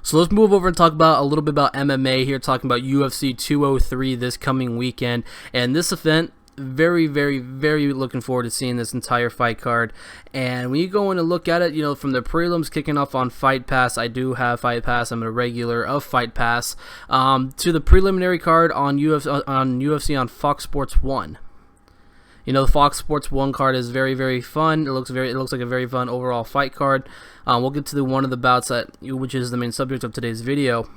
So let's move over and talk about a little bit about MMA here, talking about UFC 203 this coming weekend. And this event, very, very, very looking forward to seeing this entire fight card. And when you go in and look at it, you know, from the prelims kicking off on Fight Pass, I do have Fight Pass, I'm a regular of Fight Pass, to the preliminary card on UFC on Fox Sports 1. You know, the Fox Sports 1 card is very, very fun. It looks like a very fun overall fight card. We'll get to one of the bouts which is the main subject of today's video.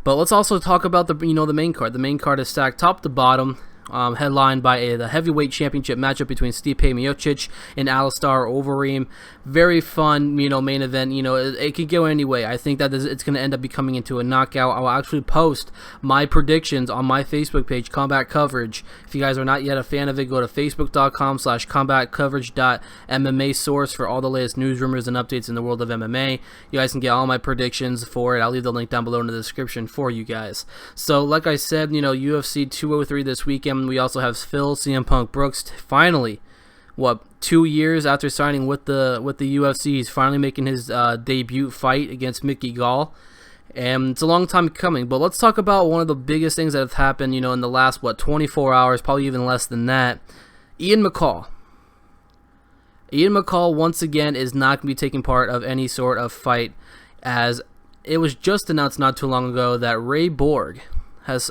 But let's also talk about the main card. The main card is stacked top to bottom, headlined by the heavyweight championship matchup between Stipe Miocic and Alistair Overeem. Very fun, main event. It could go any way. I think that it's going to end up becoming into a knockout. I'll actually post my predictions on my Facebook page, Combat Coverage. If you guys are not yet a fan of it, go to facebook.com/combatcoverage.mma source for all the latest news, rumors, and updates in the world of MMA. You guys can get all my predictions for it. I'll leave the link down below in the description for you guys. So, like I said, UFC 203 this weekend. We also have Phil CM Punk Brooks finally, 2 years after signing with the UFC, he's finally making his debut fight against Mickey Gall, and it's a long time coming. But let's talk about one of the biggest things that have happened, in the last 24 hours, probably even less than that. Ian McCall. Ian McCall once again is not going to be taking part of any sort of fight, as it was just announced not too long ago that Ray Borg has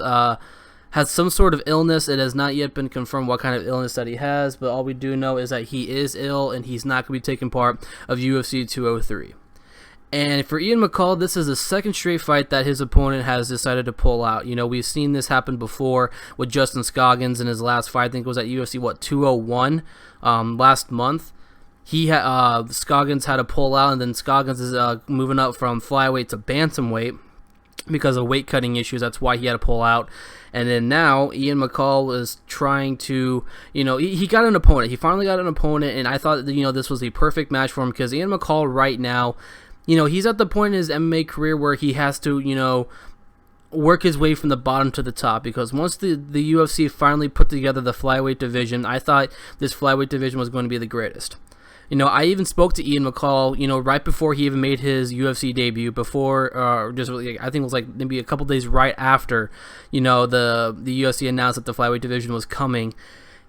some sort of illness. It has not yet been confirmed what kind of illness that he has, but all we do know is that he is ill and he's not going to be taking part of UFC 203. And for Ian McCall, this is the second straight fight that his opponent has decided to pull out. We've seen this happen before with Justin Scoggins in his last fight. I think it was at UFC 201 last month. Scoggins had to pull out, and then Scoggins is moving up from flyweight to bantamweight because of weight cutting issues. That's why he had to pull out. And then now Ian McCall is trying to, he got an opponent. He finally got an opponent, and I thought that, this was the perfect match for him, because Ian McCall right now, he's at the point in his MMA career where he has to, work his way from the bottom to the top, because once the UFC finally put together the flyweight division, I thought this flyweight division was going to be the greatest. I even spoke to Ian McCall, right before he even made his UFC debut, I think it was maybe a couple days right after, the UFC announced that the flyweight division was coming,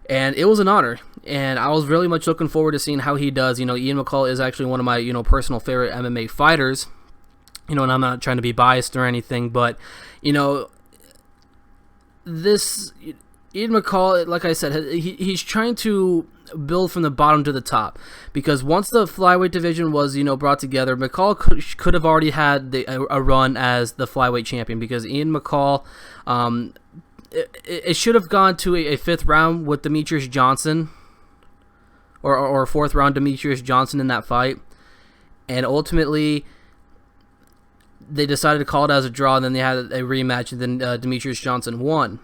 and it was an honor, and I was really much looking forward to seeing how he does. Ian McCall is actually one of my, personal favorite MMA fighters, and I'm not trying to be biased or anything, but, this Ian McCall, like I said, he's trying to build from the bottom to the top, because once the flyweight division was brought together, McCall could have already had a run as the flyweight champion, because Ian McCall, it should have gone to a fifth round with Demetrius Johnson, or a fourth round Demetrius Johnson in that fight, and ultimately they decided to call it as a draw, and then they had a rematch, and then Demetrius Johnson won.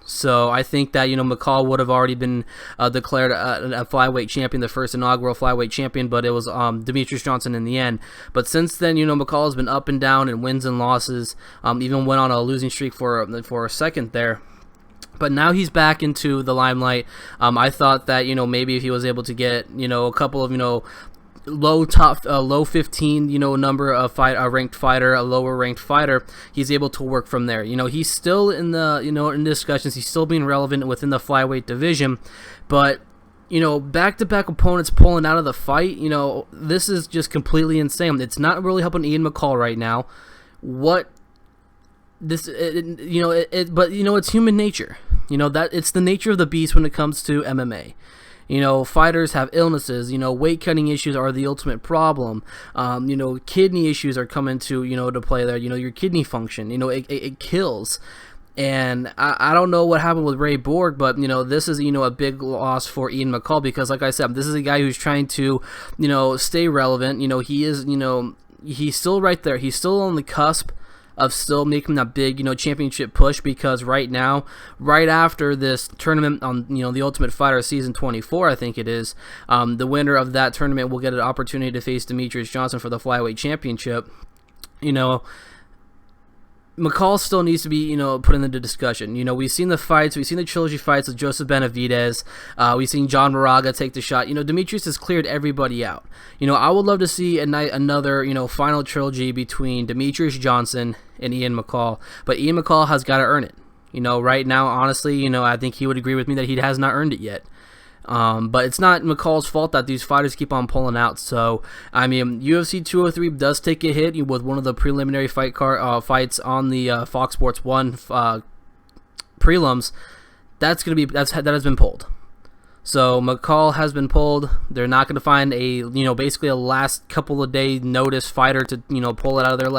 So I think that, McCall would have already been declared a flyweight champion, the first inaugural flyweight champion, but it was Demetrius Johnson in the end. But since then, McCall has been up and down in wins and losses, even went on a losing streak for a second there. But now he's back into the limelight. I thought that, maybe if he was able to get, a couple of, low 15 number of a ranked fighter, a lower ranked fighter, he's able to work from there. He's still in the in discussions, he's still being relevant within the flyweight division, but back-to-back opponents pulling out of the fight, this is just completely insane. It's not really helping Ian McCall right now. But it's human nature. That it's the nature of the beast when it comes to MMA. Fighters have illnesses. Weight cutting issues are the ultimate problem. Kidney issues are coming to to play there. Your kidney function. It kills. And I don't know what happened with Ray Borg, but this is a big loss for Ian McCall, because like I said, this is a guy who's trying to stay relevant. He is he's still right there. He's still on the cusp of still making that big, championship push, because right now, right after this tournament on, the Ultimate Fighter Season 24, I think it is, the winner of that tournament will get an opportunity to face Demetrius Johnson for the Flyweight Championship. McCall still needs to be, put into the discussion. We've seen the fights. We've seen the trilogy fights with Joseph Benavidez. We've seen John Moraga take the shot. Demetrius has cleared everybody out. I would love to see another, final trilogy between Demetrius Johnson and Ian McCall. But Ian McCall has got to earn it. Right now, honestly, I think he would agree with me that he has not earned it yet. But it's not McCall's fault that these fighters keep on pulling out. So, UFC 203 does take a hit with one of the preliminary fights on the Fox Sports 1 prelims. That has been pulled. So McCall has been pulled. They're not going to find basically a last couple of day notice fighter to pull it out of their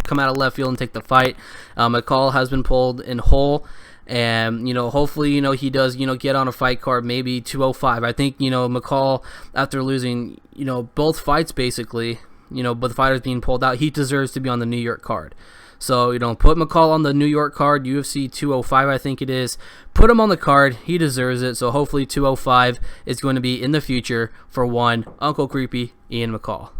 come out of left field and take the fight. McCall has been pulled in whole. And, hopefully, he does, get on a fight card, maybe 205. I think, McCall, after losing, both fights, basically, but the fighters being pulled out, he deserves to be on the New York card. So, put McCall on the New York card, UFC 205, I think it is. Put him on the card. He deserves it. So, hopefully, 205 is going to be in the future for one Uncle Creepy Ian McCall.